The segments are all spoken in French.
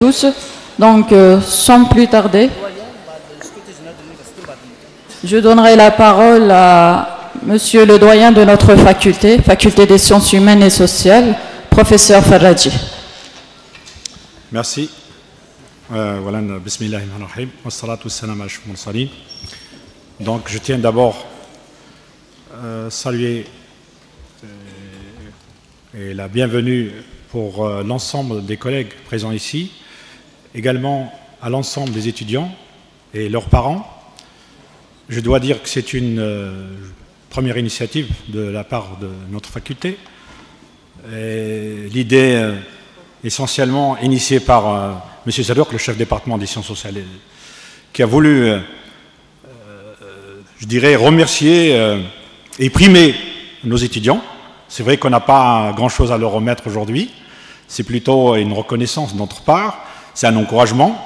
tous. Donc, sans plus tarder, je donnerai la parole à Monsieur le doyen de notre faculté, faculté des sciences humaines et sociales, professeur Farraji. Merci. Voilà, bismillahirrahmanirrahim, wassalatu wassalamu ala ashrafil mursalin. Donc, je tiens d'abord à saluer et la bienvenue pour l'ensemble des collègues présents ici, également à l'ensemble des étudiants et leurs parents. Je dois dire que c'est une première initiative de la part de notre faculté. L'idée essentiellement initiée par M. Zadouk, le chef département des sciences sociales, qui a voulu, je dirais, remercier et primer nos étudiants. C'est vrai qu'on n'a pas grand-chose à leur remettre aujourd'hui. C'est plutôt une reconnaissance de notre part. C'est un encouragement.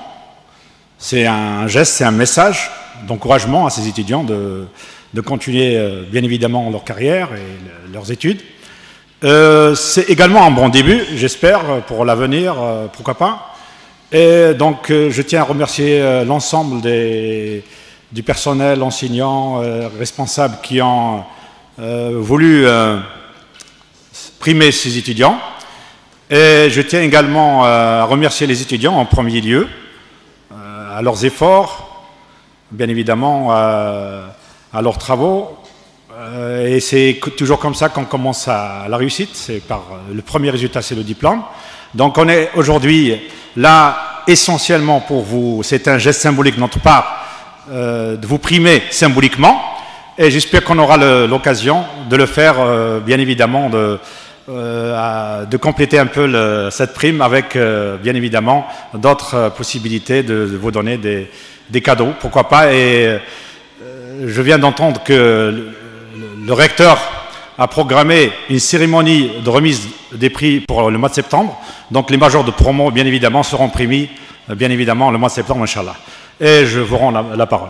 C'est un geste, c'est un message d'encouragement à ces étudiants de continuer, bien évidemment, leur carrière et leurs études. C'est également un bon début, j'espère, pour l'avenir, pourquoi pas. Et donc, je tiens à remercier l'ensemble du personnel, enseignants, responsables qui ont voulu primer ces étudiants. Et je tiens également à remercier les étudiants en premier lieu, à leurs efforts, bien évidemment à leurs travaux. Et c'est toujours comme ça qu'on commence à la réussite. C'est par le premier résultat, c'est le diplôme. Donc on est aujourd'hui là essentiellement pour vous. C'est un geste symbolique de notre part de vous primer symboliquement. Et j'espère qu'on aura l'occasion de le faire, bien évidemment, de compléter un peu cette prime avec, bien évidemment, d'autres possibilités de vous donner des cadeaux, pourquoi pas. Et je viens d'entendre que le recteur a programmé une cérémonie de remise des prix pour le mois de septembre. Donc les majors de promo, bien évidemment, seront primés, bien évidemment, le mois de septembre, Inch'Allah. Et je vous rends la parole.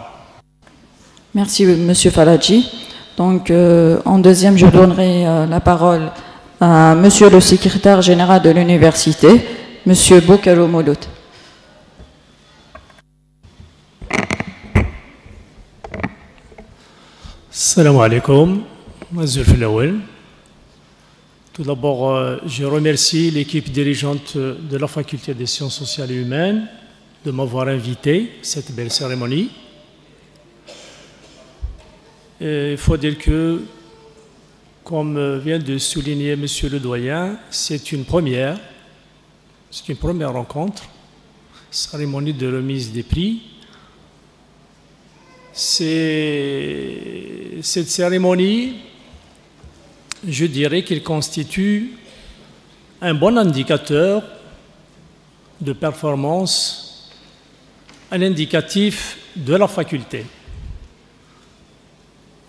Merci, Monsieur Faladji. Donc, en deuxième, je donnerai la parole à Monsieur le secrétaire général de l'université, Monsieur Boukaro Mouloud. Salam alaikum. Tout d'abord, je remercie l'équipe dirigeante de la faculté des sciences sociales et humaines de m'avoir invité à cette belle cérémonie. Il faut dire que, comme vient de souligner Monsieur le doyen, c'est une première rencontre, cérémonie de remise des prix. Cette cérémonie, je dirais qu'elle constitue un bon indicateur de performance, un indicatif de la faculté.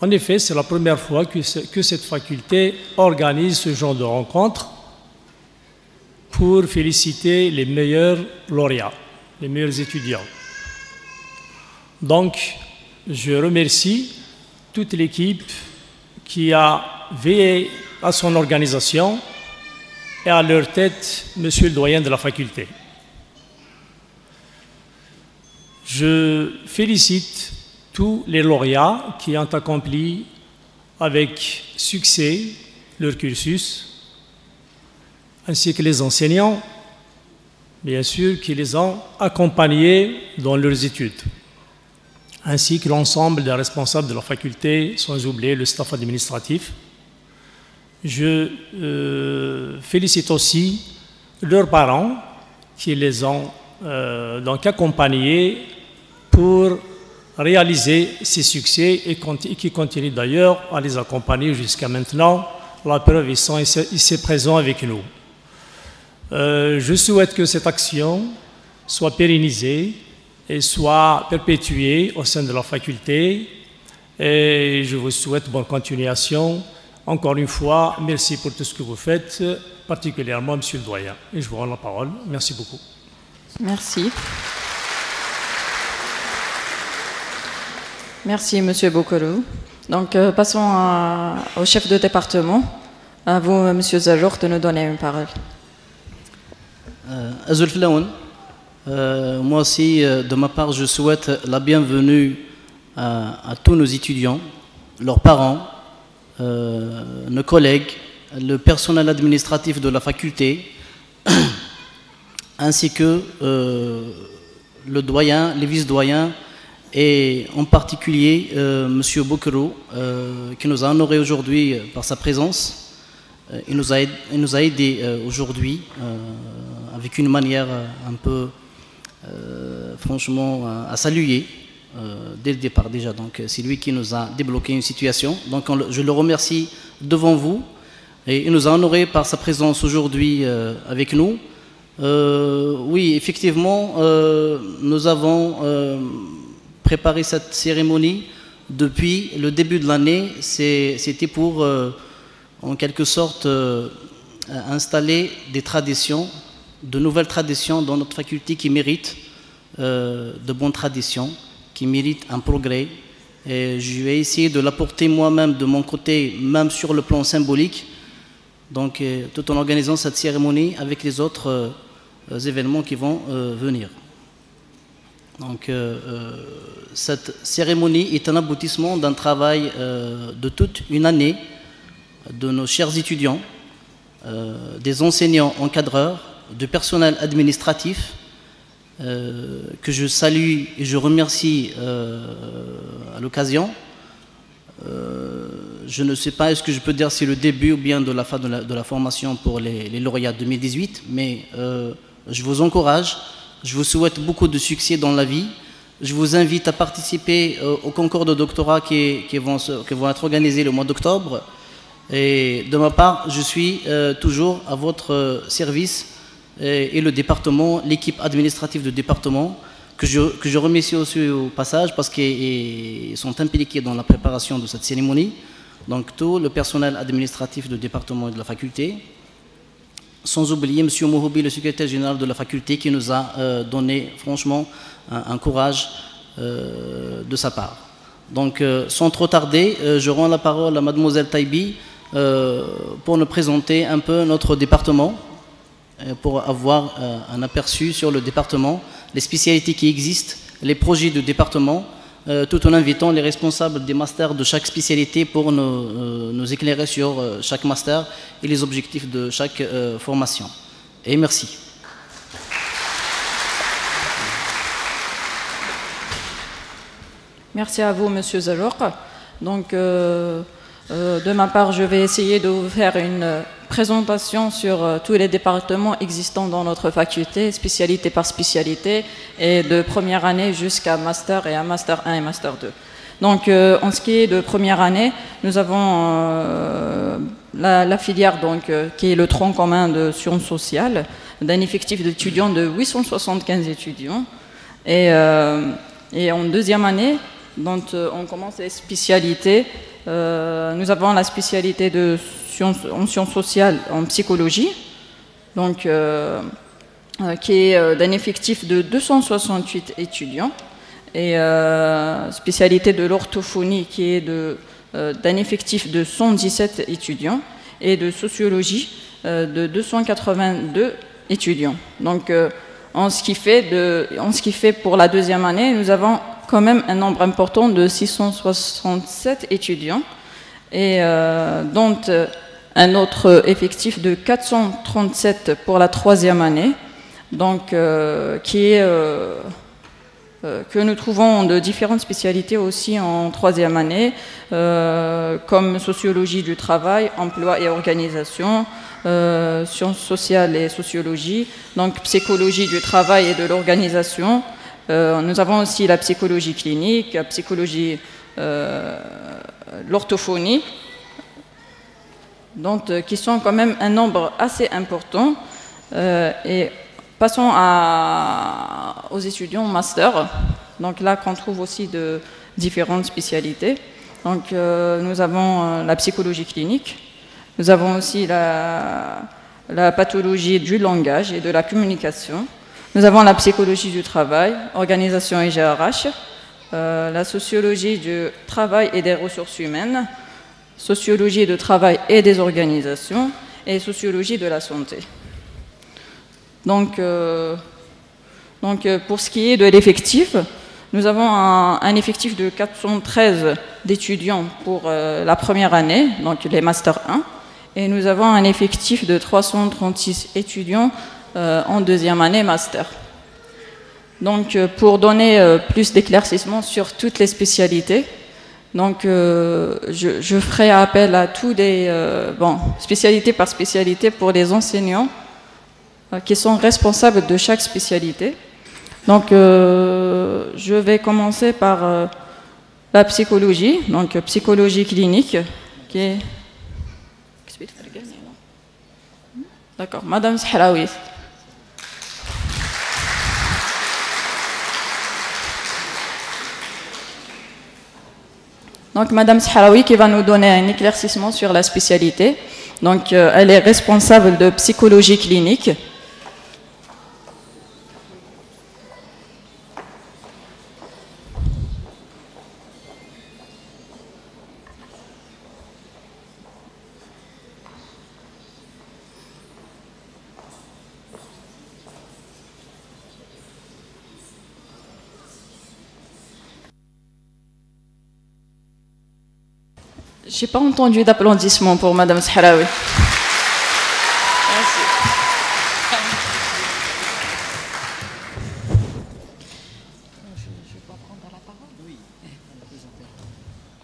En effet, c'est la première fois que cette faculté organise ce genre de rencontre pour féliciter les meilleurs lauréats, les meilleurs étudiants. Donc, je remercie toute l'équipe qui a veillé à son organisation et à leur tête, Monsieur le doyen de la faculté. Je félicite tous les lauréats qui ont accompli avec succès leur cursus, ainsi que les enseignants, bien sûr, qui les ont accompagnés dans leurs études, ainsi que l'ensemble des responsables de la faculté, sans oublier le staff administratif. Je félicite aussi leurs parents qui les ont donc accompagnés pour réaliser ces succès et qui continuent d'ailleurs à les accompagner jusqu'à maintenant. La preuve, ils sont ici présents avec nous. Je souhaite que cette action soit pérennisée et soit perpétuée au sein de la faculté. Et je vous souhaite bonne continuation. Encore une fois, merci pour tout ce que vous faites, particulièrement Monsieur le doyen. Et je vous rends la parole. Merci beaucoup. Merci. Merci, Monsieur Boukaro. Donc, passons au chef de département. À vous, Monsieur Zajour, de nous donner une parole. Azul Flaoun, Moi aussi, de ma part, je souhaite la bienvenue à tous nos étudiants, leurs parents, nos collègues, le personnel administratif de la faculté, ainsi que le doyen, les vice-doyens, et en particulier M. Boukero, qui nous a honorés aujourd'hui par sa présence. Il nous a aidés aujourd'hui avec une manière un peu, franchement, à saluer dès le départ déjà. Donc c'est lui qui nous a débloqué une situation. Donc je le remercie devant vous. Et il nous a honorés par sa présence aujourd'hui avec nous. Oui, effectivement, nous avons préparé cette cérémonie depuis le début de l'année. C'était pour, en quelque sorte, installer des traditions, de nouvelles traditions dans notre faculté qui méritent de bonnes traditions, qui méritent un progrès. Et je vais essayer de l'apporter moi-même de mon côté, même sur le plan symbolique, donc tout en organisant cette cérémonie avec les autres événements qui vont venir. Donc cette cérémonie est un aboutissement d'un travail de toute une année de nos chers étudiants, des enseignants encadreurs, du personnel administratif, que je salue et je remercie à l'occasion. Je ne sais pas, est-ce que je peux dire si c'est le début ou bien de la fin de la formation pour les lauréats 2018, mais je vous encourage, je vous souhaite beaucoup de succès dans la vie. Je vous invite à participer au concours de doctorat qui vont être organisés le mois d'octobre. Et de ma part, je suis toujours à votre service et le département, l'équipe administrative du département, que je remercie aussi au passage parce qu'ils sont impliqués dans la préparation de cette cérémonie. Donc tout le personnel administratif du département et de la faculté, sans oublier M. Mouhoubi, le secrétaire général de la faculté, qui nous a donné franchement un courage de sa part. Donc sans trop tarder, je rends la parole à Mademoiselle Taibi pour nous présenter un peu notre département, pour avoir un aperçu sur le département, les spécialités qui existent, les projets du département, tout en invitant les responsables des masters de chaque spécialité pour nous éclairer sur chaque master et les objectifs de chaque formation. Et merci. Merci à vous, Monsieur Zalouk. Donc, de ma part, je vais essayer de vous faire une présentation sur tous les départements existants dans notre faculté, spécialité par spécialité, et de première année jusqu'à master et à master 1 et master 2. Donc, en ce qui est de première année, nous avons la filière donc, qui est le tronc commun de sciences sociales, d'un effectif d'étudiants de 875 étudiants. Et en deuxième année, donc, on commence les spécialités. Nous avons la spécialité en sciences sociales, en psychologie, donc, qui est d'un effectif de 268 étudiants, et spécialité de l'orthophonie qui est d'un effectif de 117 étudiants, et de sociologie de 282 étudiants. Donc, en ce qui fait pour la deuxième année, nous avons quand même un nombre important de 667 étudiants, et dont un autre effectif de 437 pour la troisième année, donc qui est que nous trouvons de différentes spécialités aussi en troisième année, comme sociologie du travail, emploi et organisation, sciences sociales et sociologie, donc psychologie du travail et de l'organisation. Nous avons aussi la psychologie clinique, la psychologie, l'orthophonie, donc qui sont quand même un nombre assez important. Et passons aux étudiants master, donc là qu'on trouve aussi de différentes spécialités. Donc nous avons la psychologie clinique, nous avons aussi la pathologie du langage et de la communication, nous avons la psychologie du travail, organisation et GRH, la sociologie du travail et des ressources humaines, sociologie du travail et des organisations, et sociologie de la santé. Donc, Donc, pour ce qui est de l'effectif, nous avons un effectif de 413 d'étudiants pour la première année, donc les Master 1, et nous avons un effectif de 336 étudiants en deuxième année Master. Donc, pour donner plus d'éclaircissement sur toutes les spécialités, donc, je ferai appel à tous les, spécialité par spécialité pour les enseignants qui sont responsables de chaque spécialité. Donc, je vais commencer par la psychologie, donc psychologie clinique, qui est... D'accord, Madame Sahraoui. Donc, Madame Sahraoui qui va nous donner un éclaircissement sur la spécialité. Donc, elle est responsable de psychologie clinique. J'ai pas entendu d'applaudissements pour Madame Sahraoui. Merci. Je dois prendre la parole.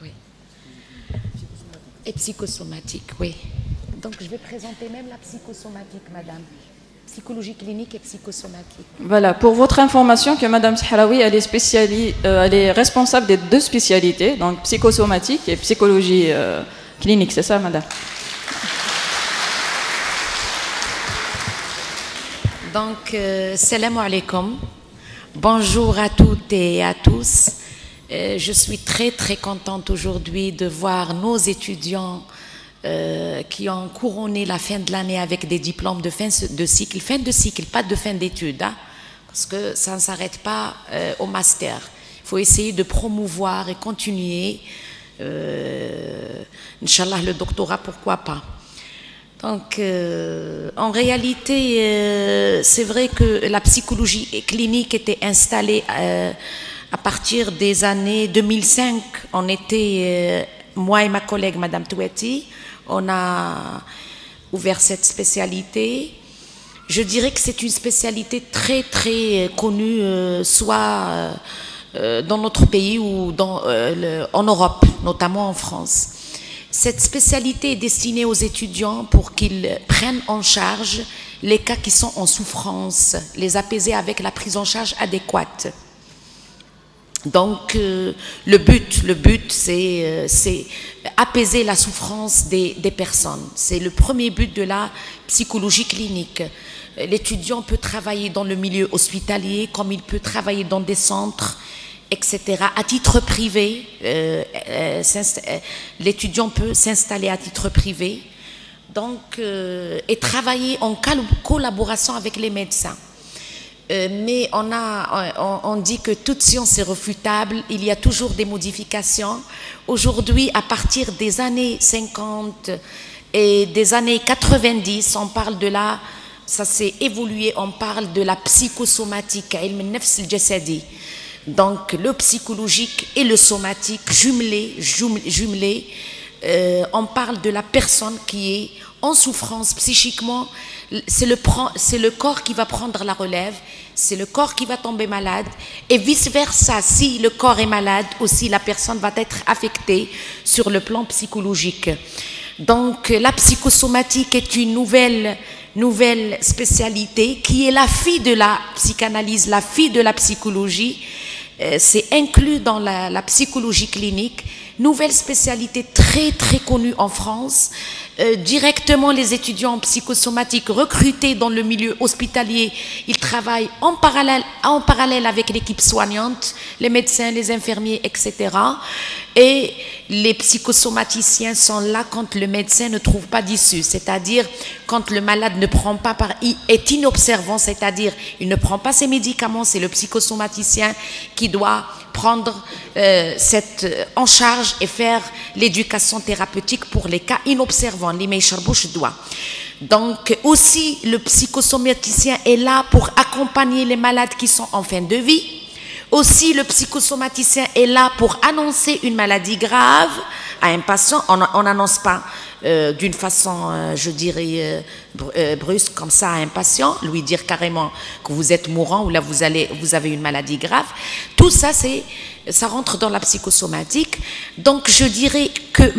Oui. Et psychosomatique, oui. Donc je vais présenter même la psychosomatique, madame. Psychologie clinique et psychosomatique. Voilà, pour votre information, que Madame Sahraoui, elle est responsable des deux spécialités, donc psychosomatique et psychologie clinique, c'est ça, madame? Donc, salam alaikum. Bonjour à toutes et à tous. Je suis très très contente aujourd'hui de voir nos étudiants qui ont couronné la fin de l'année avec des diplômes de fin de cycle, pas de fin d'études, hein, parce que ça ne s'arrête pas au master. Il faut essayer de promouvoir et continuer. Inch'Allah, le doctorat, pourquoi pas. Donc, en réalité, c'est vrai que la psychologie clinique était installée à partir des années 2005. On était, moi et ma collègue, Madame Touati, on a ouvert cette spécialité. Je dirais que c'est une spécialité très très connue, soit dans notre pays ou en Europe, notamment en France. Cette spécialité est destinée aux étudiants pour qu'ils prennent en charge les cas qui sont en souffrance, les apaiser avec la prise en charge adéquate. Donc, le but, c'est apaiser la souffrance des personnes. C'est le premier but de la psychologie clinique. L'étudiant peut travailler dans le milieu hospitalier, comme il peut travailler dans des centres, etc. À titre privé, l'étudiant peut s'installer à titre privé, donc, et travailler en collaboration avec les médecins. Mais on dit que toute science est refutable, il y a toujours des modifications. Aujourd'hui, à partir des années 50 et des années 90, on parle de ça s'est évolué, on parle de la psychosomatique, donc le psychologique et le somatique jumelés, on parle de la personne qui est en souffrance psychiquement. C'est le corps qui va prendre la relève, c'est le corps qui va tomber malade, et vice-versa, si le corps est malade, aussi la personne va être affectée sur le plan psychologique. Donc la psychosomatique est une nouvelle spécialité qui est la fille de la psychanalyse, la fille de la psychologie. C'est inclus dans la psychologie clinique, nouvelle spécialité très très connue en France. Directement, les étudiants en psychosomatique recrutés dans le milieu hospitalier, ils travaillent en parallèle avec l'équipe soignante, les médecins, les infirmiers, etc. Et les psychosomaticiens sont là quand le médecin ne trouve pas d'issue, c'est-à-dire quand le malade ne prend pas est inobservant, c'est-à-dire il ne prend pas ses médicaments, c'est le psychosomaticien qui doit prendre en charge et faire l'éducation thérapeutique pour les cas inobservants, les meicharbush doit. Donc aussi le psychosomaticien est là pour accompagner les malades qui sont en fin de vie. Aussi le psychosomaticien est là pour annoncer une maladie grave à un patient. On n'annonce pas d'une façon, je dirais, brusque comme ça à un patient, lui dire carrément que vous êtes mourant ou là vous avez une maladie grave. Tout ça, ça rentre dans la psychosomatique. Donc je dirais que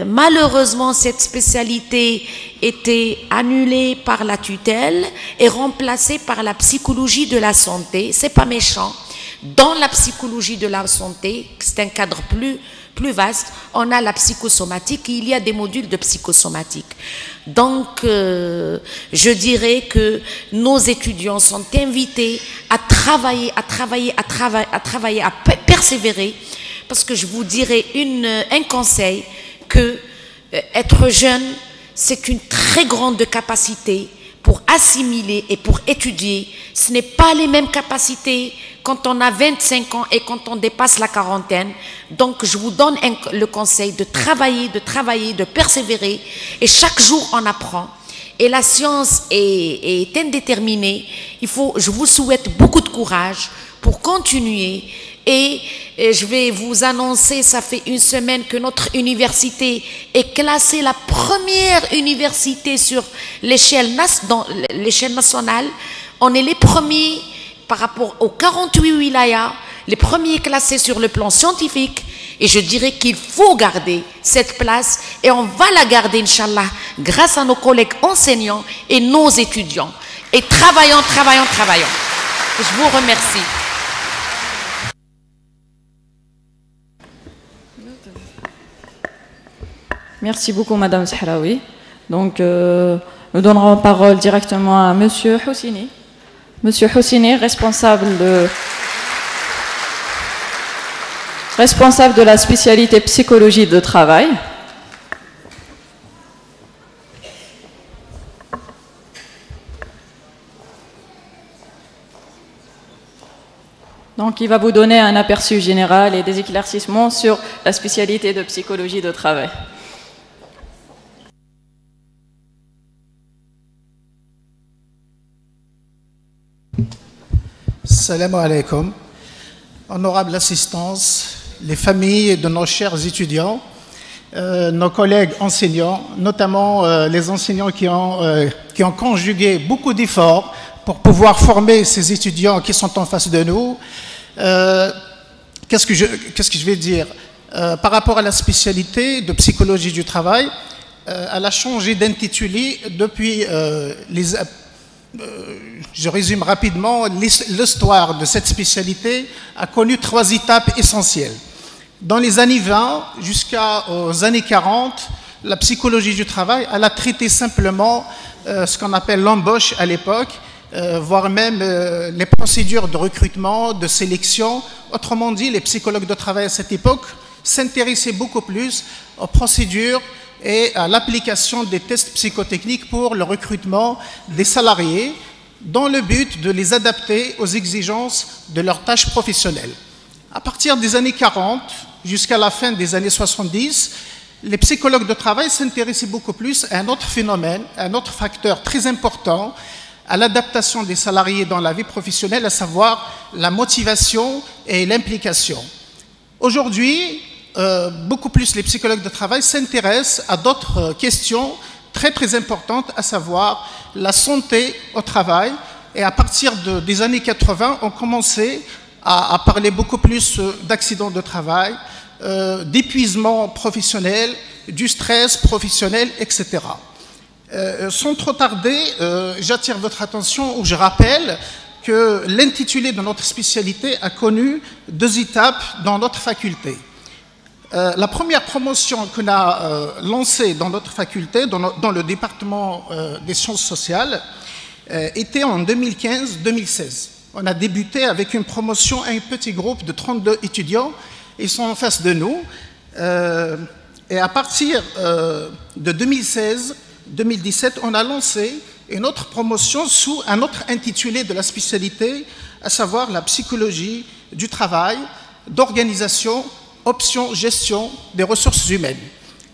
malheureusement cette spécialité était annulée par la tutelle et remplacée par la psychologie de la santé. C'est pas méchant. Dans la psychologie de la santé, c'est un cadre plus vaste, on a la psychosomatique et il y a des modules de psychosomatique. Donc, je dirais que nos étudiants sont invités à travailler, à persévérer, parce que je vous dirais un conseil, que être jeune, c'est une très grande capacité pour assimiler et pour étudier. Ce n'est pas les mêmes capacités quand on a 25 ans et quand on dépasse la quarantaine. Donc, je vous donne le conseil de travailler, de persévérer. Et chaque jour, on apprend. Et la science est indéterminée. Je vous souhaite beaucoup de courage pour continuer. Et je vais vous annoncer, ça fait une semaine que notre université est classée la première université sur l'échelle nationale. On est les premiers par rapport aux 48 wilayas, les premiers classés sur le plan scientifique. Et je dirais qu'il faut garder cette place et on va la garder, Inch'Allah, grâce à nos collègues enseignants et nos étudiants. Et travaillons. Je vous remercie. Merci beaucoup, Madame Zahraoui. Donc, nous donnerons la parole directement à Monsieur Houssini. Monsieur Houssini, responsable de la spécialité psychologie de travail. Donc, il va vous donner un aperçu général et des éclaircissements sur la spécialité de psychologie de travail. Salam alaikum. Honorable assistance, les familles de nos chers étudiants, nos collègues enseignants, notamment les enseignants qui ont conjugué beaucoup d'efforts pour pouvoir former ces étudiants qui sont en face de nous. Qu'est-ce que je vais dire par rapport à la spécialité de psychologie du travail, elle a changé d'intitulé depuis je résume rapidement, l'histoire de cette spécialité a connu 3 étapes essentielles. Dans les années 20 jusqu'aux années 40, la psychologie du travail, elle a traité simplement ce qu'on appelle l'embauche à l'époque, voire même les procédures de recrutement, de sélection. Autrement dit, les psychologues de travail à cette époque s'intéressaient beaucoup plus aux procédures et à l'application des tests psychotechniques pour le recrutement des salariés dans le but de les adapter aux exigences de leurs tâches professionnelles. À partir des années 40 jusqu'à la fin des années 70, les psychologues de travail s'intéressaient beaucoup plus à un autre phénomène, un autre facteur très important à l'adaptation des salariés dans la vie professionnelle, à savoir la motivation et l'implication. Aujourd'hui, beaucoup plus les psychologues de travail s'intéressent à d'autres questions très importantes, à savoir la santé au travail. Et à partir des années 80, on commençait à parler beaucoup plus d'accidents de travail, d'épuisement professionnel, du stress professionnel, etc. Sans trop tarder, j'attire votre attention ou je rappelle que l'intitulé de notre spécialité a connu 2 étapes dans notre faculté. La première promotion qu'on a lancée dans notre faculté, dans le département des sciences sociales, était en 2015-2016. On a débuté avec une promotion, un petit groupe de 32 étudiants. Ils sont en face de nous. Et à partir de 2016-2017, on a lancé une autre promotion sous un autre intitulé de la spécialité, à savoir la psychologie du travail, d'organisation, option, gestion des ressources humaines.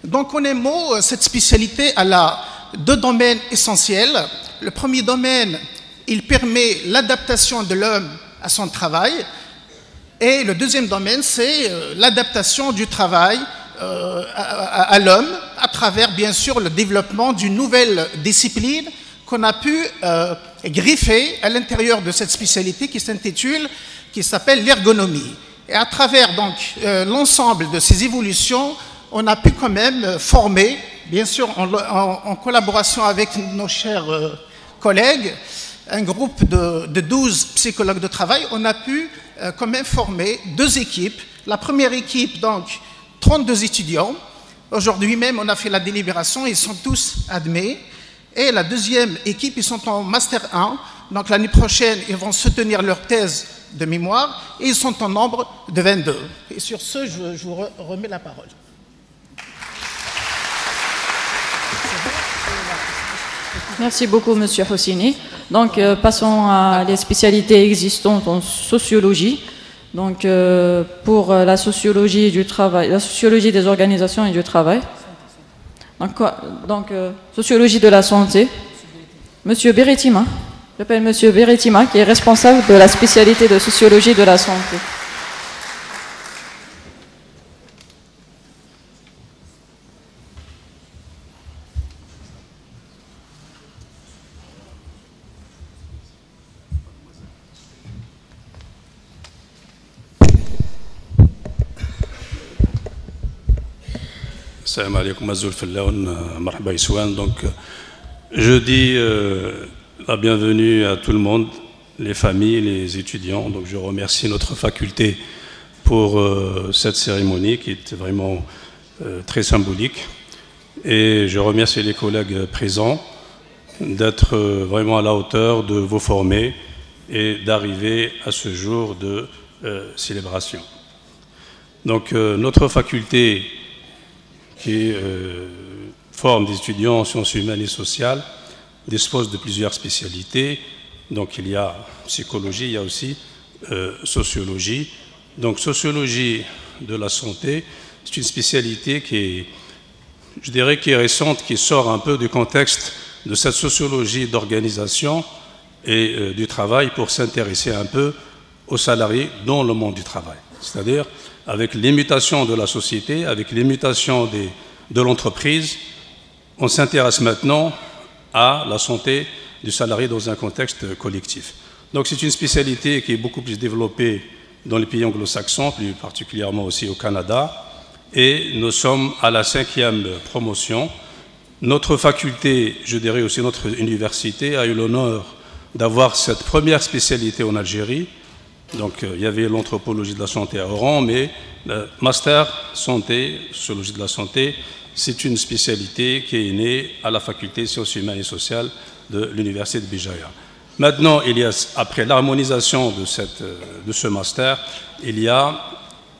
Donc en un mot, cette spécialité a deux domaines essentiels. Le premier domaine, il permet l'adaptation de l'homme à son travail, et le deuxième domaine, c'est l'adaptation du travail à l'homme à travers, bien sûr, le développement d'une nouvelle discipline qu'on a pu griffer à l'intérieur de cette spécialité qui s'appelle l'ergonomie. Et à travers donc l'ensemble de ces évolutions, on a pu quand même former, bien sûr en collaboration avec nos chers collègues, un groupe de 12 psychologues de travail, on a pu quand même former deux équipes. La première équipe, donc, 32 étudiants. Aujourd'hui même, on a fait la délibération, ils sont tous admis. Et la deuxième équipe, ils sont en Master 1. Donc l'année prochaine, ils vont soutenir leur thèse de mémoire et ils sont en nombre de 22. Et sur ce, je vous remets la parole. Merci beaucoup, Monsieur Houssini. Donc, passons à les spécialités existantes en sociologie. Donc, pour la sociologie du travail, la sociologie des organisations et du travail. Donc, sociologie de la santé. Monsieur Beretima, j'appelle Monsieur Beretima, qui est responsable de la spécialité de sociologie de la santé. Salam alaikum, Azoul Fellaoun, Marhaba Iswan. Donc, je dis la bienvenue à tout le monde, les familles, les étudiants. Donc, je remercie notre faculté pour cette cérémonie qui est vraiment très symbolique. Et je remercie les collègues présents d'être vraiment à la hauteur de vous former et d'arriver à ce jour de célébration. Donc, notre faculté qui forme des étudiants en sciences humaines et sociales, dispose de plusieurs spécialités. Donc il y a psychologie, il y a aussi sociologie. Donc sociologie de la santé, c'est une spécialité qui est, je dirais, qui est récente, qui sort un peu du contexte de cette sociologie d'organisation et du travail pour s'intéresser un peu aux salariés dans le monde du travail. C'est-à-dire avec les mutations de la société, avec les mutations de l'entreprise, on s'intéresse maintenant à la santé du salarié dans un contexte collectif. Donc c'est une spécialité qui est beaucoup plus développée dans les pays anglo-saxons, plus particulièrement aussi au Canada, et nous sommes à la 5e promotion. Notre faculté, je dirais aussi notre université, a eu l'honneur d'avoir cette première spécialité en Algérie. Donc il y avait l'anthropologie de la santé à Oran, mais le master santé, sociologie de la santé, c'est une spécialité qui est née à la faculté de sciences humaines et sociales de l'université de Béjaïa. Maintenant, il y a, après l'harmonisation de ce master, il y a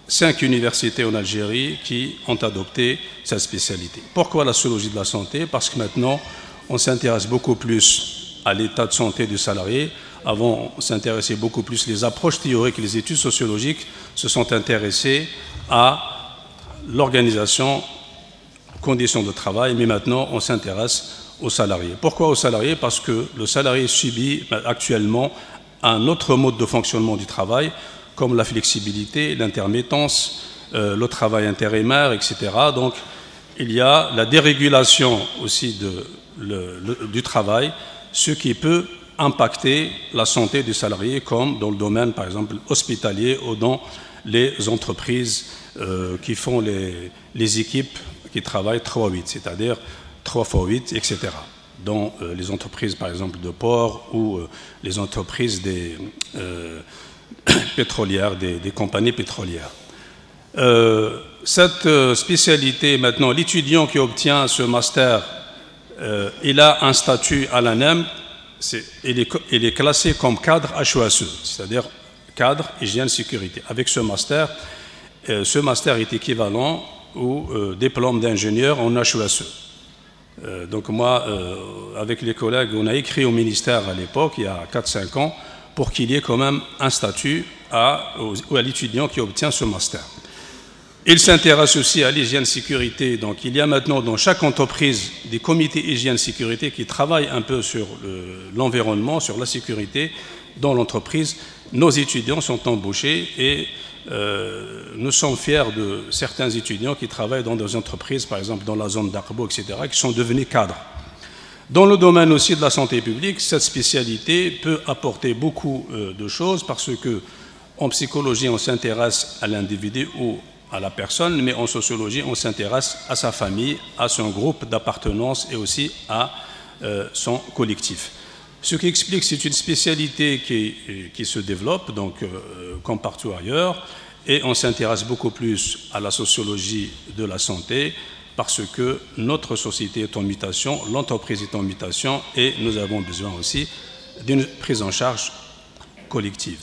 5 universités en Algérie qui ont adopté cette spécialité. Pourquoi la sociologie de la santé? Parce que maintenant, on s'intéresse beaucoup plus à l'état de santé du salarié. Avant, on s'intéressait beaucoup plus les approches théoriques, les études sociologiques se sont intéressées à l'organisation, conditions de travail, mais maintenant, on s'intéresse aux salariés. Pourquoi aux salariés? Parce que le salarié subit actuellement un autre mode de fonctionnement du travail, comme la flexibilité, l'intermittence, le travail intérimaire, etc. Donc, il y a la dérégulation aussi du travail, ce qui peut impacter la santé du salarié, comme dans le domaine, par exemple, hospitalier ou dans les entreprises qui font les équipes qui travaillent 3-8, c'est-à-dire 3 x 8, etc. Dans les entreprises, par exemple, de port ou les entreprises pétrolières, des compagnies pétrolières. Cette spécialité, maintenant, l'étudiant qui obtient ce master, il a un statut à l'ANEM, il est classé comme cadre HESE, c'est-à-dire cadre hygiène sécurité. Avec ce master est équivalent au diplôme d'ingénieur en HESE. Donc moi, avec les collègues, on a écrit au ministère à l'époque, il y a 4-5 ans, pour qu'il y ait quand même un statut à l'étudiant qui obtient ce master. Il s'intéresse aussi à l'hygiène-sécurité. Donc il y a maintenant dans chaque entreprise des comités hygiène-sécurité qui travaillent un peu sur l'environnement, sur la sécurité dans l'entreprise. Nos étudiants sont embauchés et nous sommes fiers de certains étudiants qui travaillent dans des entreprises, par exemple dans la zone d'Aqbo, etc., qui sont devenus cadres. Dans le domaine aussi de la santé publique, cette spécialité peut apporter beaucoup de choses parce que en psychologie, on s'intéresse à l'individu ou à la personne, mais en sociologie, on s'intéresse à sa famille, à son groupe d'appartenance et aussi à son collectif. Ce qui explique que c'est une spécialité qui se développe, donc, comme partout ailleurs, et on s'intéresse beaucoup plus à la sociologie de la santé parce que notre société est en mutation, l'entreprise est en mutation et nous avons besoin aussi d'une prise en charge collective.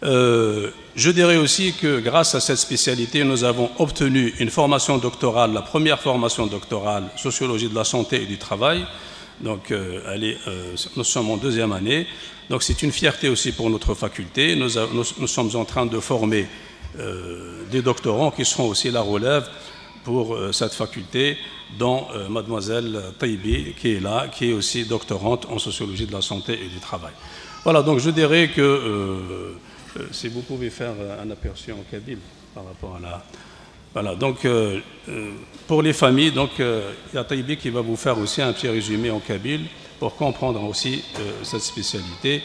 Je dirais aussi que grâce à cette spécialité, nous avons obtenu une formation doctorale, la première formation doctorale, sociologie de la santé et du travail. Donc, nous sommes en 2e année. Donc, c'est une fierté aussi pour notre faculté. Nous sommes en train de former des doctorants qui seront aussi la relève pour cette faculté, dont mademoiselle Taibi, qui est là, qui est aussi doctorante en sociologie de la santé et du travail. Voilà, donc je dirais que si vous pouvez faire un aperçu en kabyle par rapport à la... Voilà, donc pour les familles, donc il y a Taibi qui va vous faire aussi un petit résumé en kabyle pour comprendre aussi cette spécialité.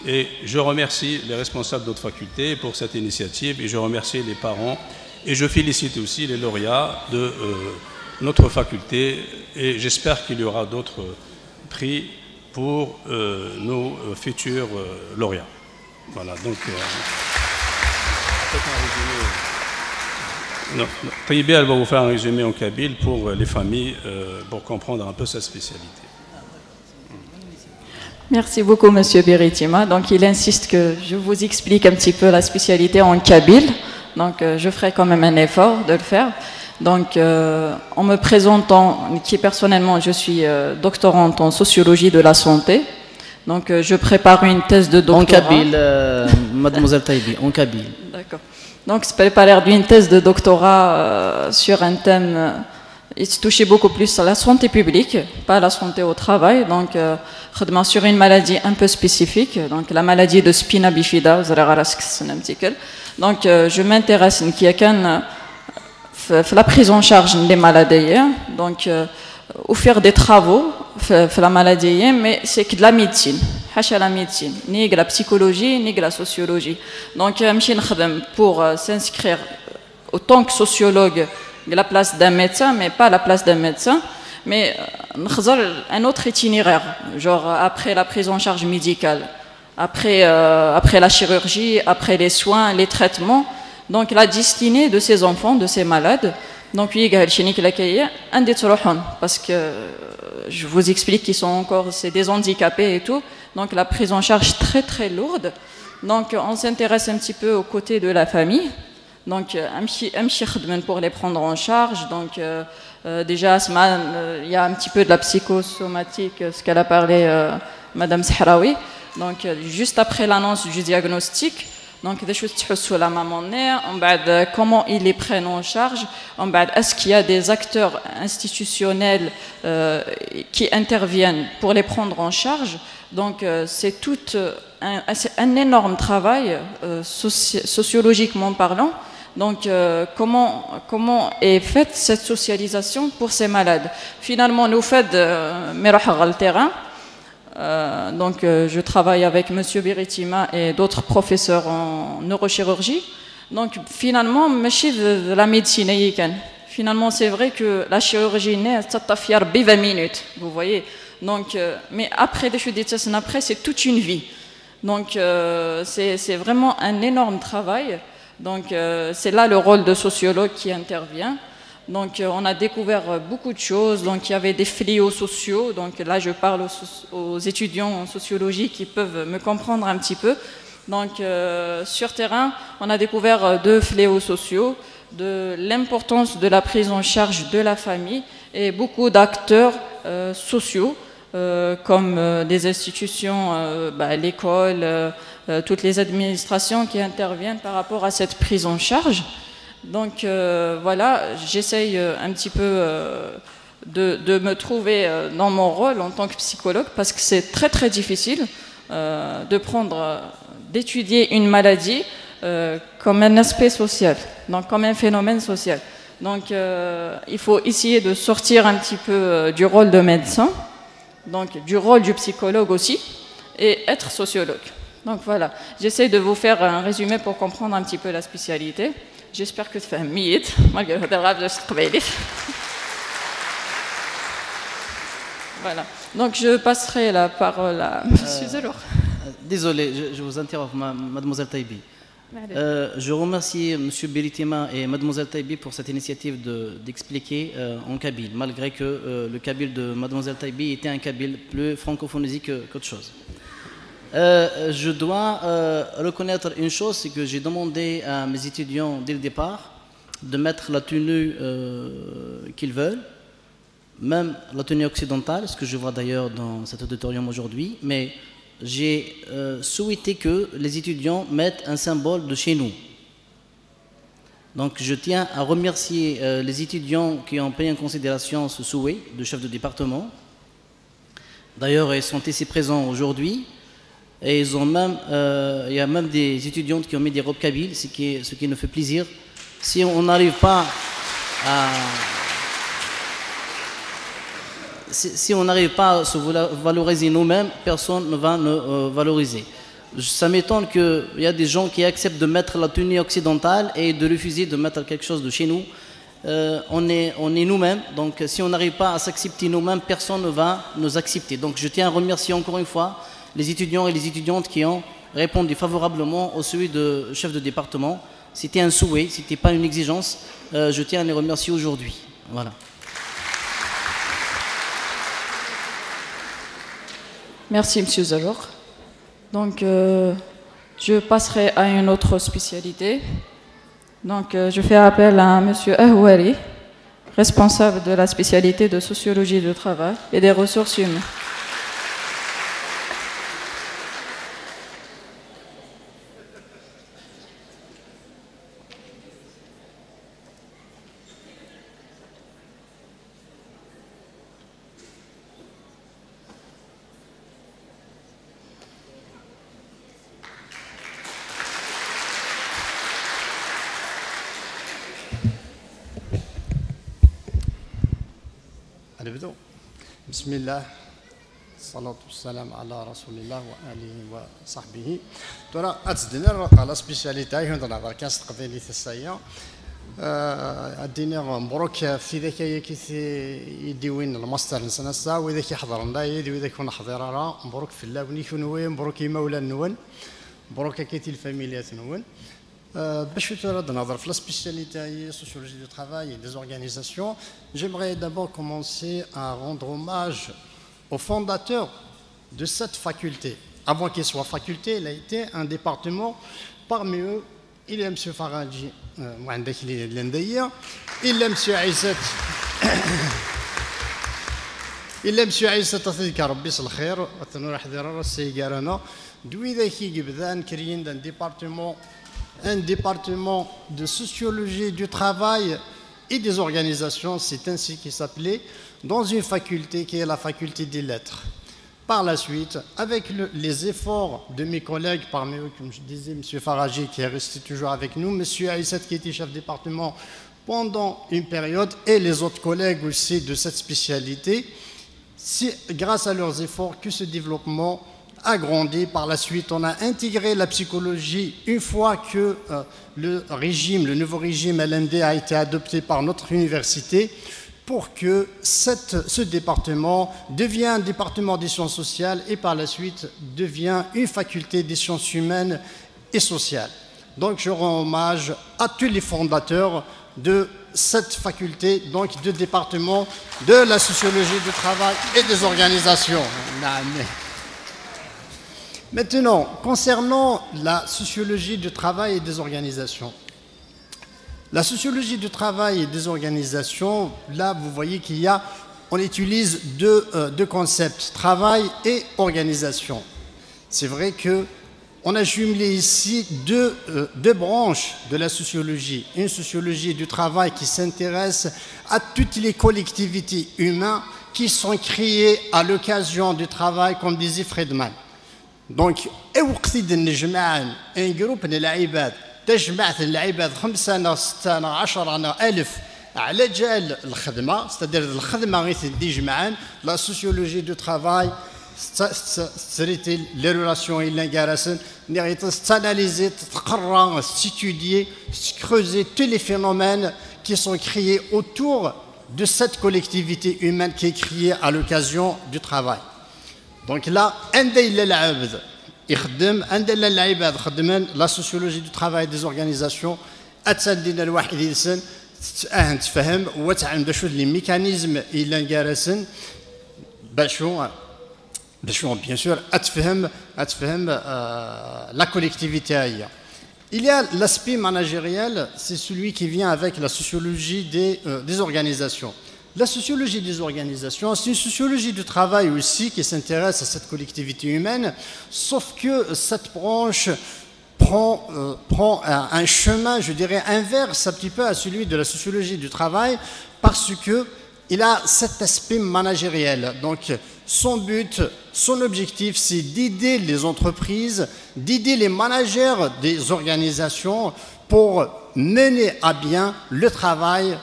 Et je remercie les responsables de notre faculté pour cette initiative et je remercie les parents et je félicite aussi les lauréats de notre faculté et j'espère qu'il y aura d'autres prix pour nos futurs lauréats. Voilà, donc... Taibi, elle va vous faire un résumé en kabyle pour les familles, pour comprendre un peu cette spécialité. Merci beaucoup, Monsieur Beritima. Donc, il insiste que je vous explique un petit peu la spécialité en kabyle. Donc, je ferai quand même un effort de le faire. Donc, en me présentant, qui personnellement, je suis doctorante en sociologie de la santé. Donc, je prépare une thèse de doctorat. En kabyle, mademoiselle Taibi, en kabyle. D'accord. Donc, c'est préparer d'une thèse de doctorat sur un thème... il se touchait beaucoup plus à la santé publique, pas à la santé au travail. Donc, sur une maladie un peu spécifique, donc la maladie de spina bifida. Donc, je m'intéresse à la prise en charge des maladies. Donc, ou faire des travaux sur la maladie, mais c'est que de la médecine. La médecine, ni de la psychologie, ni de la sociologie. Donc, pour s'inscrire autant que sociologue, la place d'un médecin, mais pas la place d'un médecin, mais un autre itinéraire, genre après la prise en charge médicale, après la chirurgie, après les soins, les traitements, donc la destinée de ces enfants, de ces malades. Donc, parce que je vous explique qu'ils sont encore, c'est des handicapés et tout, donc la prise en charge très très lourde. Donc, on s'intéresse un petit peu aux côtés de la famille. Donc, pour les prendre en charge. Donc, déjà, il y a un petit peu de la psychosomatique, ce qu'elle a parlé Madame Sahraoui. Donc, juste après l'annonce du diagnostic, donc, la maman comment ils les prennent en charge, est-ce qu'il y a des acteurs institutionnels qui interviennent pour les prendre en charge. Donc, c'est tout un énorme travail, sociologiquement parlant. Donc, comment est faite cette socialisation pour ces malades? Finalement, nous faisons le terrain. Donc, je travaille avec M. Beritima et d'autres professeurs en neurochirurgie. Donc, finalement, de la médecine. Finalement, c'est vrai que la chirurgie c'est 20 minutes. Vous voyez. Donc, mais après, c'est toute une vie. Donc, c'est vraiment un énorme travail. Donc, c'est là le rôle de sociologue qui intervient. Donc, on a découvert beaucoup de choses. Donc, il y avait des fléaux sociaux. Donc, là, je parle aux étudiants en sociologie qui peuvent me comprendre un petit peu. Donc, sur terrain, on a découvert 2 fléaux sociaux, de l'importance de la prise en charge de la famille et beaucoup d'acteurs sociaux, comme des institutions, l'école, toutes les administrations qui interviennent par rapport à cette prise en charge. Donc voilà, j'essaye un petit peu de me trouver dans mon rôle en tant que psychologue, parce que c'est très très difficile d'étudier une maladie comme un aspect social, donc comme un phénomène social. Donc il faut essayer de sortir un petit peu du rôle de médecin, donc du rôle du psychologue aussi, et être sociologue. Donc voilà, j'essaie de vous faire un résumé pour comprendre un petit peu la spécialité. J'espère que c'est mieux, malgré le rêve de Voilà. Donc je passerai la parole à M. Zelour. Désolé, je vous interromps, mademoiselle Taibi. Je remercie M. Beritima et mademoiselle Taibi pour cette initiative d'expliquer en kabyle, malgré que le kabyle de mademoiselle Taibi était un kabyle plus francophonisé qu'autre chose. Je dois reconnaître une chose, c'est que j'ai demandé à mes étudiants dès le départ de mettre la tenue qu'ils veulent, même la tenue occidentale, ce que je vois d'ailleurs dans cet auditorium aujourd'hui, mais j'ai souhaité que les étudiants mettent un symbole de chez nous. Donc je tiens à remercier les étudiants qui ont pris en considération ce souhait de chef de département. D'ailleurs, ils sont ici présents aujourd'hui. Et ils ont même, il y a même des étudiantes qui ont mis des robes kabyles, ce qui nous fait plaisir. Si on n'arrive pas à... Si on n'arrive pas à se valoriser nous-mêmes, personne ne va nous valoriser. Ça m'étonne qu'il y a des gens qui acceptent de mettre la tenue occidentale et de refuser de mettre quelque chose de chez nous. On est nous-mêmes, donc si on n'arrive pas à s'accepter nous-mêmes, personne ne va nous accepter. Donc je tiens à remercier encore une fois les étudiants et les étudiantes qui ont répondu favorablement au souhait de chef de département. C'était un souhait, ce n'était pas une exigence. Je tiens à les remercier aujourd'hui. Voilà. Merci, M. Zelour. Donc, je passerai à une autre spécialité. Donc, je fais appel à M. Ahouari, responsable de la spécialité de sociologie du travail et des ressources humaines. نبدأ بسم الله الصلاة والسلام على رسول الله وآله وصحبه ترى أتدنر على سبيشاليتي هنا على كاس قبيلة السايا أدينا مبروك في ذاك يكثي يديوين الماستر نسنا الساعة وذاك يحضر لنا يدي وذاك يكون حضر مبروك في الله ونيكون وين مبروك مولى النون مبروك كيتي الفاميليات نون باش نهضر في la spécialité sociologie du travail et des organisations, j'aimerais d'abord commencer à rendre hommage au fondateur de cette faculté. Avant qu'il soit faculté, il a été un département. Parmi eux, il y a M. Faradji, il y a M. Aïsat, il y a M. Aïsat Tathidka Rabbi Salkhair, Atanour Hadira Seygarana, d'où il a créé un département de sociologie du travail et des organisations, c'est ainsi qu'il s'appelait, dans une faculté qui est la faculté des lettres. Par la suite, avec les efforts de mes collègues, parmi eux, comme je disais, M. Faradji qui est resté toujours avec nous, M. Aïsat qui était chef de département pendant une période, et les autres collègues aussi de cette spécialité, c'est grâce à leurs efforts que ce développement a grandi. Par la suite, on a intégré la psychologie une fois que le nouveau régime LMD a été adopté par notre université pour que ce département devienne un département des sciences sociales et par la suite devient une faculté des sciences humaines et sociales. Donc je rends hommage à tous les fondateurs de cette faculté, donc de département de la sociologie du travail et des organisations. Maintenant, concernant la sociologie du travail et des organisations. La sociologie du travail et des organisations, là, vous voyez qu'il y a on utilise deux concepts, travail et organisation. C'est vrai qu'on a jumelé ici deux branches de la sociologie. Une sociologie du travail qui s'intéresse à toutes les collectivités humaines qui sont créées à l'occasion du travail, comme disait Friedman. Donc, un groupe de العباد تجمعت العباد 5 6 10 ألف على جال الخدمة، c'est-à-dire الخدمة غير تدي جمعان. La sociologie du travail, c'est les relations illingues, s'analyser, s'étudier, creuser tous les phénomènes qui sont créés autour de cette collectivité humaine qui est créée à l'occasion du travail. Donc là, la sociologie du travail des organisations, تفهم وتعلم باش لي ميكانيزم الا نجارسن باش bien sûr اتفهم la collectivité. Il y a l'aspect managériel, c'est celui qui vient avec la sociologie des organisations. La sociologie des organisations, c'est une sociologie du travail aussi qui s'intéresse à cette collectivité humaine, sauf que cette branche prend un chemin, je dirais, inverse un petit peu à celui de la sociologie du travail, parce qu'il a cet aspect managériel. Donc, son but, son objectif, c'est d'aider les entreprises, d'aider les managers des organisations pour mener à bien le travail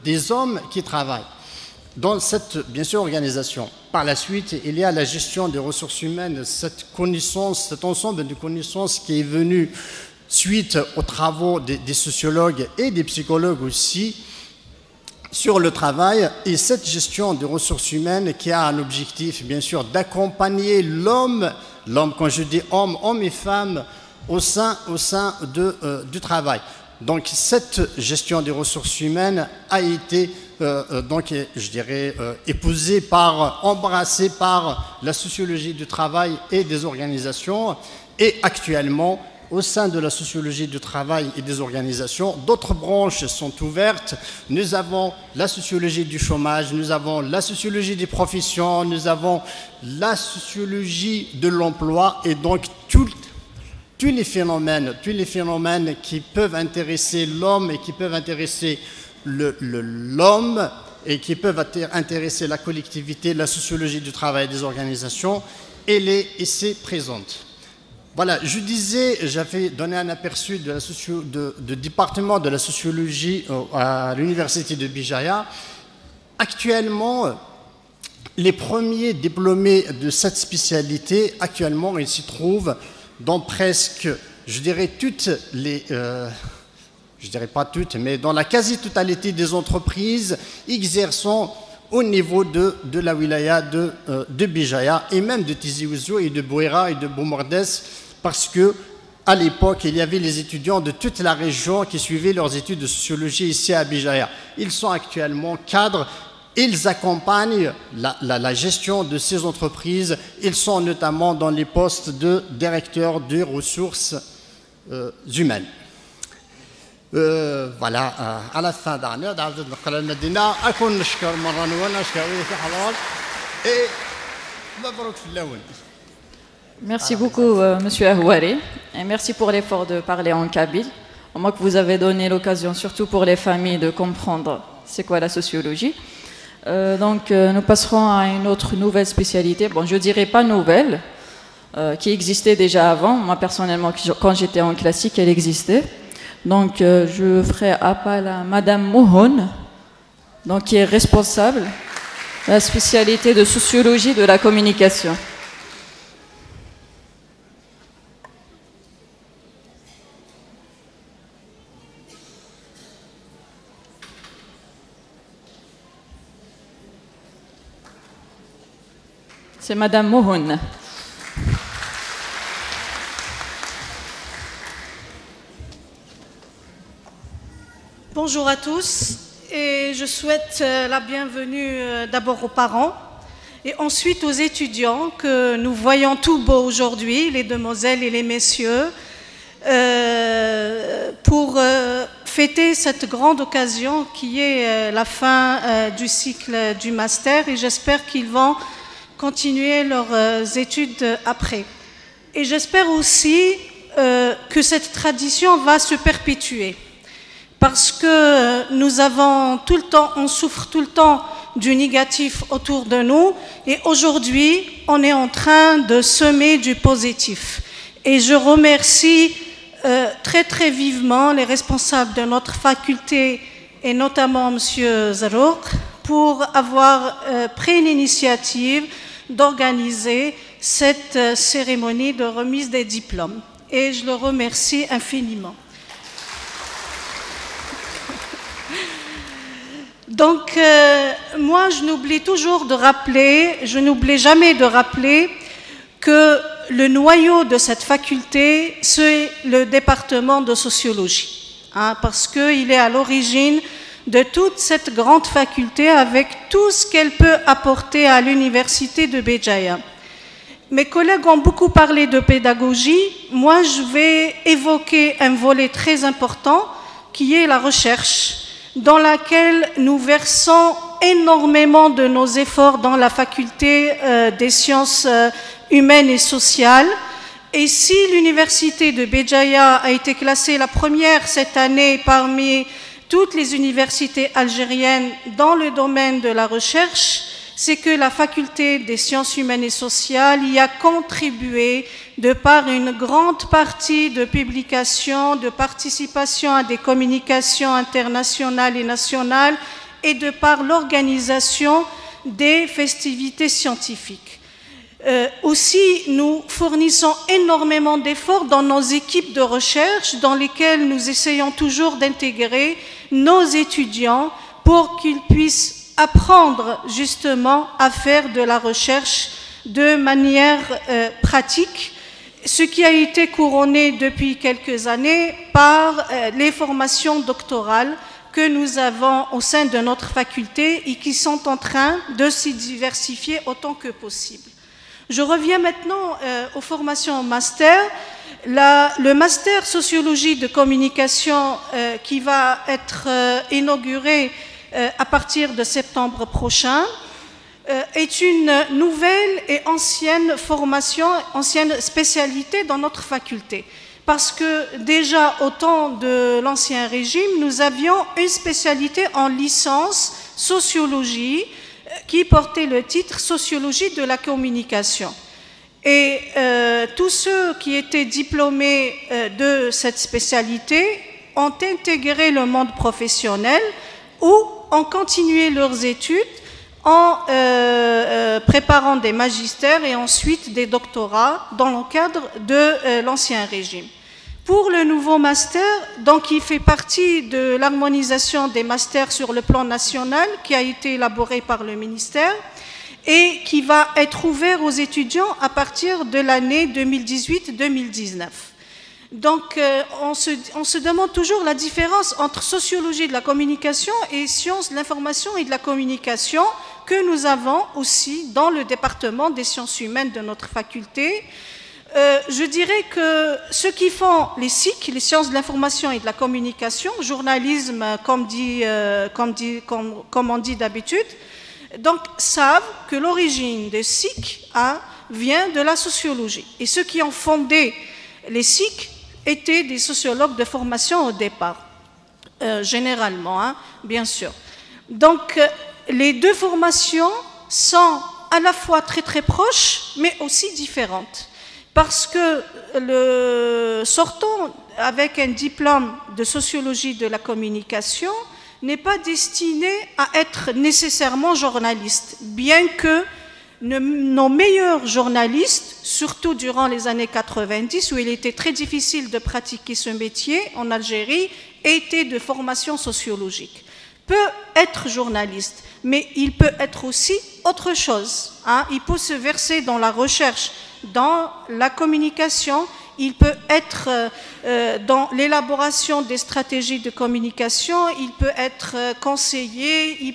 des hommes qui travaillent dans cette, bien sûr, organisation. Par la suite, il y a la gestion des ressources humaines, cette connaissance, cet ensemble de connaissances qui est venu suite aux travaux des sociologues et des psychologues aussi sur le travail, et cette gestion des ressources humaines qui a un objectif, bien sûr, d'accompagner l'homme, quand je dis homme et femme, au sein du travail. Donc cette gestion des ressources humaines a été donc, je dirais, embrassée par la sociologie du travail et des organisations. Et actuellement, au sein de la sociologie du travail et des organisations, d'autres branches sont ouvertes. Nous avons la sociologie du chômage, nous avons la sociologie des professions, nous avons la sociologie de l'emploi, et donc tous les phénomènes qui peuvent intéresser l'homme et qui peuvent intéresser l'homme et qui peuvent intéresser la collectivité, la sociologie du travail des organisations, elle est ici présente. Voilà, je disais, j'avais donné un aperçu du département de la sociologie à l'université de Bijaya. Actuellement, les premiers diplômés de cette spécialité, actuellement, ils s'y trouvent dans presque, je dirais, toutes les... je dirais pas toutes, mais dans la quasi-totalité des entreprises exerçant au niveau de la wilaya de Bijaya et même de Tizi Ouzou et de Bouira et de Boumordes, parce que à l'époque, il y avait les étudiants de toute la région qui suivaient leurs études de sociologie ici à Bijaya. Ils sont actuellement cadres, ils accompagnent la gestion de ces entreprises, ils sont notamment dans les postes de directeur des ressources humaines. Voilà, à la fin d'année, merci beaucoup, Monsieur Ahouari, et merci pour l'effort de parler en kabyle. Au moins que vous avez donné l'occasion, surtout pour les familles, de comprendre c'est quoi la sociologie. Donc, nous passerons à une autre nouvelle spécialité. Bon, je dirais pas nouvelle, qui existait déjà avant. Moi, personnellement, quand j'étais en classique, elle existait. Donc, je ferai appel à Madame Mohon, donc, qui est responsable de la spécialité de sociologie de la communication. C'est Madame Mohon. Bonjour à tous, et je souhaite la bienvenue d'abord aux parents et ensuite aux étudiants que nous voyons tout beaux aujourd'hui, les demoiselles et les messieurs, pour fêter cette grande occasion qui est la fin du cycle du master, et j'espère qu'ils vont continuer leurs études après. Et j'espère aussi que cette tradition va se perpétuer, parce que nous avons tout le temps, on souffre tout le temps du négatif autour de nous, et aujourd'hui, on est en train de semer du positif. Et je remercie très très vivement les responsables de notre faculté, et notamment M. Zarouk, pour avoir pris l'initiative d'organiser cette cérémonie de remise des diplômes. Et je le remercie infiniment. Donc, moi, je n'oublie jamais de rappeler que le noyau de cette faculté, c'est le département de sociologie, parce qu'il est à l'origine de toute cette grande faculté avec tout ce qu'elle peut apporter à l'université de Béjaïa. Mes collègues ont beaucoup parlé de pédagogie. Moi, je vais évoquer un volet très important qui est la recherche, dans laquelle nous versons énormément de nos efforts dans la faculté des sciences humaines et sociales. Et si l'université de Béjaïa a été classée la première cette année parmi toutes les universités algériennes dans le domaine de la recherche, c'est que la faculté des sciences humaines et sociales y a contribué de par une grande partie de publications, de participation à des communications internationales et nationales, et de par l'organisation des festivités scientifiques. Aussi, nous fournissons énormément d'efforts dans nos équipes de recherche, dans lesquelles nous essayons toujours d'intégrer nos étudiants pour qu'ils puissent apprendre justement à faire de la recherche de manière pratique, ce qui a été couronné depuis quelques années par les formations doctorales que nous avons au sein de notre faculté et qui sont en train de s'y diversifier autant que possible. Je reviens maintenant aux formations en master. Le master sociologie de communication qui va être inauguré à partir de septembre prochain est une nouvelle et ancienne formation, ancienne spécialité dans notre faculté. Parce que déjà au temps de l'Ancien Régime, nous avions une spécialité en licence sociologie qui portait le titre Sociologie de la communication. Et tous ceux qui étaient diplômés de cette spécialité ont intégré le monde professionnel ou ont continué leurs études en préparant des magistères et ensuite des doctorats dans le cadre de l'Ancien Régime. Pour le nouveau master, donc, il fait partie de l'harmonisation des masters sur le plan national qui a été élaboré par le ministère et qui va être ouvert aux étudiants à partir de l'année 2018-2019. Donc, on se demande toujours la différence entre sociologie de la communication et sciences de l'information et de la communication que nous avons aussi dans le département des sciences humaines de notre faculté. Je dirais que ceux qui font les SIC, les sciences de l'information et de la communication, journalisme comme on dit d'habitude, donc savent que l'origine des SIC vient de la sociologie. Et ceux qui ont fondé les SIC étaient des sociologues de formation au départ, généralement, bien sûr. Donc les deux formations sont à la fois très très proches, mais aussi différentes. Parce que sortant avec un diplôme de sociologie de la communication n'est pas destiné à être nécessairement journaliste, bien que nos meilleurs journalistes, surtout durant les années 90, où il était très difficile de pratiquer ce métier en Algérie, étaient de formation sociologique. Peut être journaliste, mais il peut être aussi autre chose. Il peut se verser dans la recherche, dans la communication, il peut être dans l'élaboration des stratégies de communication, il peut être conseiller,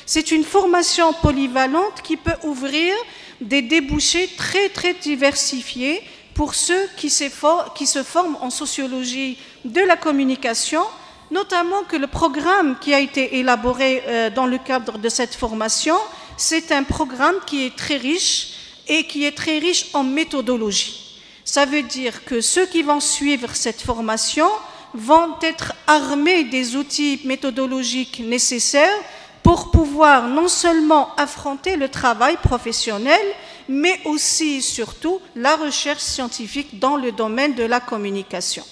c'est une formation polyvalente qui peut ouvrir des débouchés très très diversifiés pour ceux qui se forment en sociologie de la communication notamment que le programme qui a été élaboré dans le cadre de cette formation, c'est un programme qui est très riche et qui est très riche en méthodologie. Ça veut dire que ceux qui vont suivre cette formation vont être armés des outils méthodologiques nécessaires pour pouvoir non seulement affronter le travail professionnel, mais aussi, surtout, la recherche scientifique dans le domaine de la communication.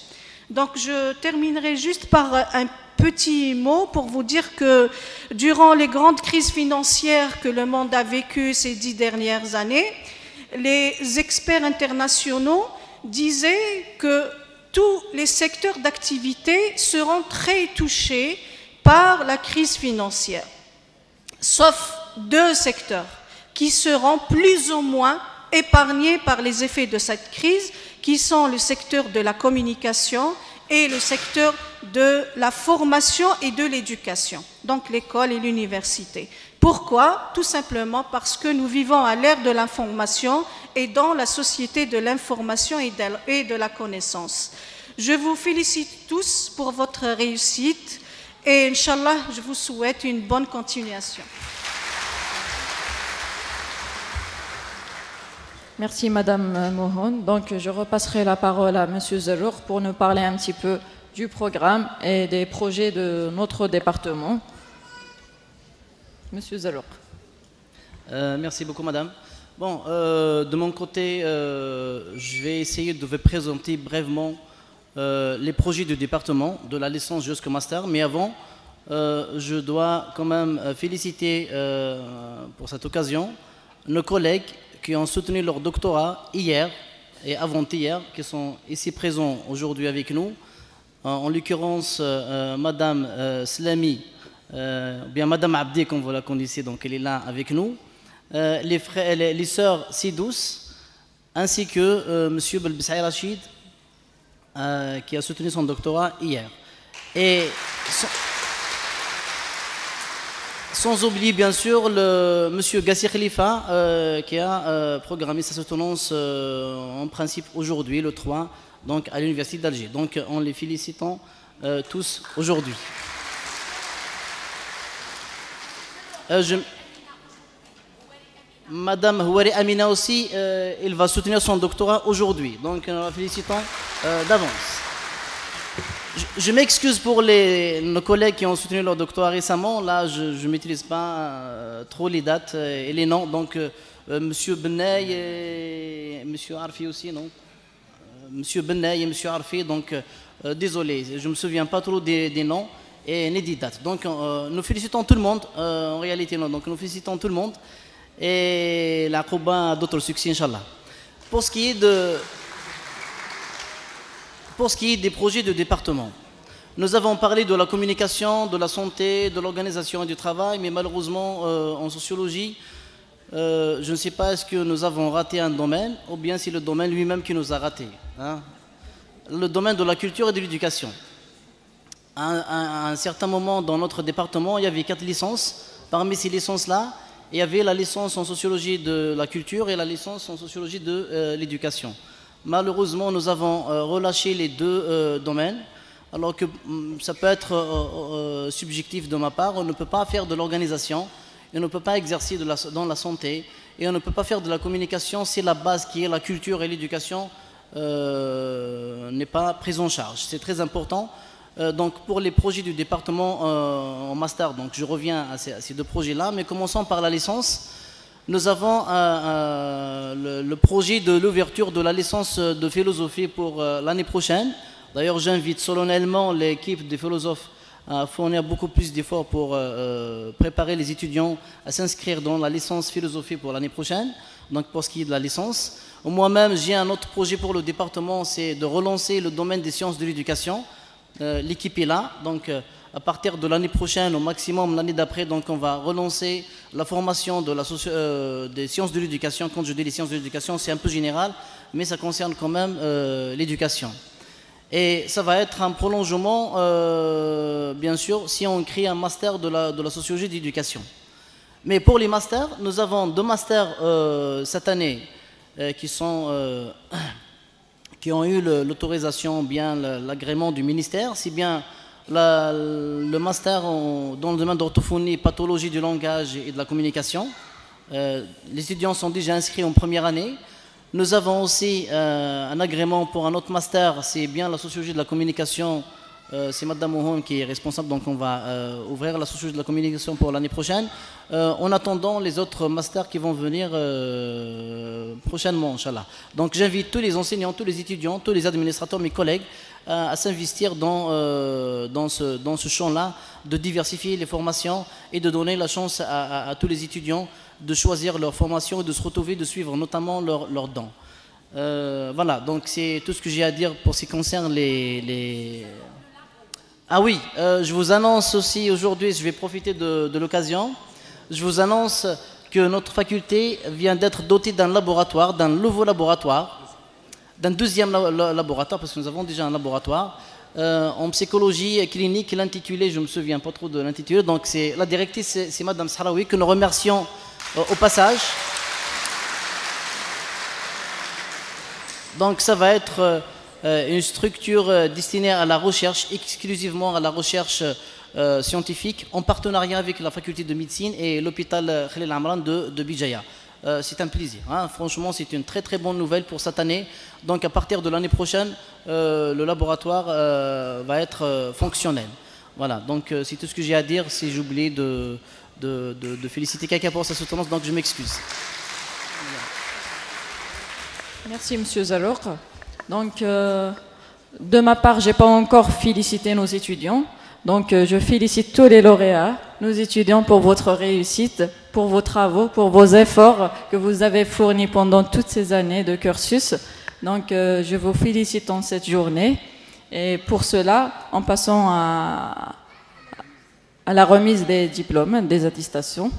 Donc, je terminerai juste par un petit mot pour vous dire que durant les grandes crises financières que le monde a vécues ces 10 dernières années, les experts internationaux disaient que tous les secteurs d'activité seront très touchés par la crise financière, sauf 2 secteurs qui seront plus ou moins épargnés par les effets de cette crise, qui sont le secteur de la communication et le secteur de la formation et de l'éducation, donc l'école et l'université. Pourquoi? Tout simplement parce que nous vivons à l'ère de l'information et dans la société de l'information et de la connaissance. Je vous félicite tous pour votre réussite et Inch'Allah, je vous souhaite une bonne continuation. Merci Madame Mohon. Donc je repasserai la parole à Monsieur Zerour pour nous parler un petit peu du programme et des projets de notre département. Monsieur Zerour. Merci beaucoup Madame. Bon, de mon côté, je vais essayer de vous présenter brièvement les projets du département, de la licence jusqu'au master, mais avant, je dois quand même féliciter pour cette occasion nos collègues qui ont soutenu leur doctorat hier et avant-hier, qui sont ici présents aujourd'hui avec nous. En l'occurrence, Madame Slami, bien Madame Abdi, comme vous la connaissez, donc elle est là avec nous. Les sœurs Sidous, ainsi que Monsieur Belbissaï Rachid, qui a soutenu son doctorat hier. Et sans oublier bien sûr le Monsieur Gassi Khalifa qui a programmé sa soutenance en principe aujourd'hui, le 3, donc à l'Université d'Alger. Donc en les félicitant tous aujourd'hui. Madame Houari Amina aussi, il va soutenir son doctorat aujourd'hui. Donc nous la félicitons d'avance. Je m'excuse pour nos collègues qui ont soutenu leur doctorat récemment. Là, je ne maîtrise pas trop les dates et les noms. Donc, Monsieur Benay et Monsieur Arfi aussi, non Monsieur Benay et Monsieur Arfi, donc, désolé, je ne me souviens pas trop des noms et ni des dates. Donc, nous félicitons tout le monde, en réalité, non. Donc, nous félicitons tout le monde et la Kouba a d'autres succès, Inch'Allah. Pour ce qui est des projets de département, nous avons parlé de la communication, de la santé, de l'organisation et du travail, mais malheureusement, en sociologie, je ne sais pas est-ce que nous avons raté un domaine, ou bien c'est le domaine lui-même qui nous a raté. Hein. Le domaine de la culture et de l'éducation. À un certain moment dans notre département, il y avait 4 licences. Parmi ces licences-là, il y avait la licence en sociologie de la culture et la licence en sociologie de l'éducation. Malheureusement, nous avons relâché les 2 domaines, alors que ça peut être subjectif de ma part. On ne peut pas faire de l'organisation, on ne peut pas exercer dans la santé, et on ne peut pas faire de la communication si la base qui est la culture et l'éducation n'est pas prise en charge. C'est très important. Donc pour les projets du département en master, donc je reviens à ces 2 projets-là, mais commençons par la licence. Nous avons le projet de l'ouverture de la licence de philosophie pour l'année prochaine. D'ailleurs, j'invite solennellement l'équipe des philosophes à fournir beaucoup plus d'efforts pour préparer les étudiants à s'inscrire dans la licence philosophie pour l'année prochaine, donc pour ce qui est de la licence. Moi-même, j'ai un autre projet pour le département, c'est de relancer le domaine des sciences de l'éducation. L'équipe est là, donc à partir de l'année prochaine, au maximum l'année d'après, donc on va relancer la formation des sciences de l'éducation. Quand je dis les sciences de l'éducation, c'est un peu général, mais ça concerne quand même l'éducation. Et ça va être un prolongement, bien sûr, si on crée un master de la sociologie de l'éducation. Mais pour les masters, nous avons 2 masters cette année qui ont eu l'autorisation, bien l'agrément du ministère, si bien le master dans le domaine d'orthophonie, pathologie du langage et de la communication. Les étudiants sont déjà inscrits en première année. Nous avons aussi un agrément pour un autre master, c'est bien la sociologie de la communication. C'est Madame Mohon qui est responsable, donc on va ouvrir la sociologie de la communication pour l'année prochaine. En attendant les autres masters qui vont venir prochainement, Inch'Allah. Donc j'invite tous les enseignants, tous les étudiants, tous les administrateurs, mes collègues, à s'investir dans ce champ-là, de diversifier les formations et de donner la chance à tous les étudiants de choisir leur formation et de se retrouver, de suivre notamment leurs dons. Voilà, donc c'est tout ce que j'ai à dire pour ce qui concerne les... Ah oui, je vous annonce aussi aujourd'hui, je vais profiter de l'occasion, je vous annonce que notre faculté vient d'être dotée d'un laboratoire, d'un nouveau laboratoire, d'un deuxième laboratoire, parce que nous avons déjà un laboratoire, en psychologie clinique, l'intitulé, je ne me souviens pas trop de l'intitulé, donc la directrice, c'est Madame Sahraoui, que nous remercions au passage. Donc ça va être une structure destinée à la recherche, exclusivement à la recherche scientifique, en partenariat avec la faculté de médecine et l'hôpital Khalil Amran de Bijaya. C'est un plaisir, hein. Franchement c'est une très très bonne nouvelle pour cette année. Donc à partir de l'année prochaine, le laboratoire va être fonctionnel. Voilà, donc c'est tout ce que j'ai à dire. Si j'ai oublié de féliciter quelqu'un pour sa soutenance, donc je m'excuse. Merci Monsieur Zalouk. Donc, de ma part, je n'ai pas encore félicité nos étudiants. Donc, je félicite tous les lauréats, nos étudiants, pour votre réussite, pour vos travaux, pour vos efforts que vous avez fournis pendant toutes ces années de cursus. Donc, je vous félicite en cette journée. Et pour cela, en passant à la remise des diplômes, des attestations.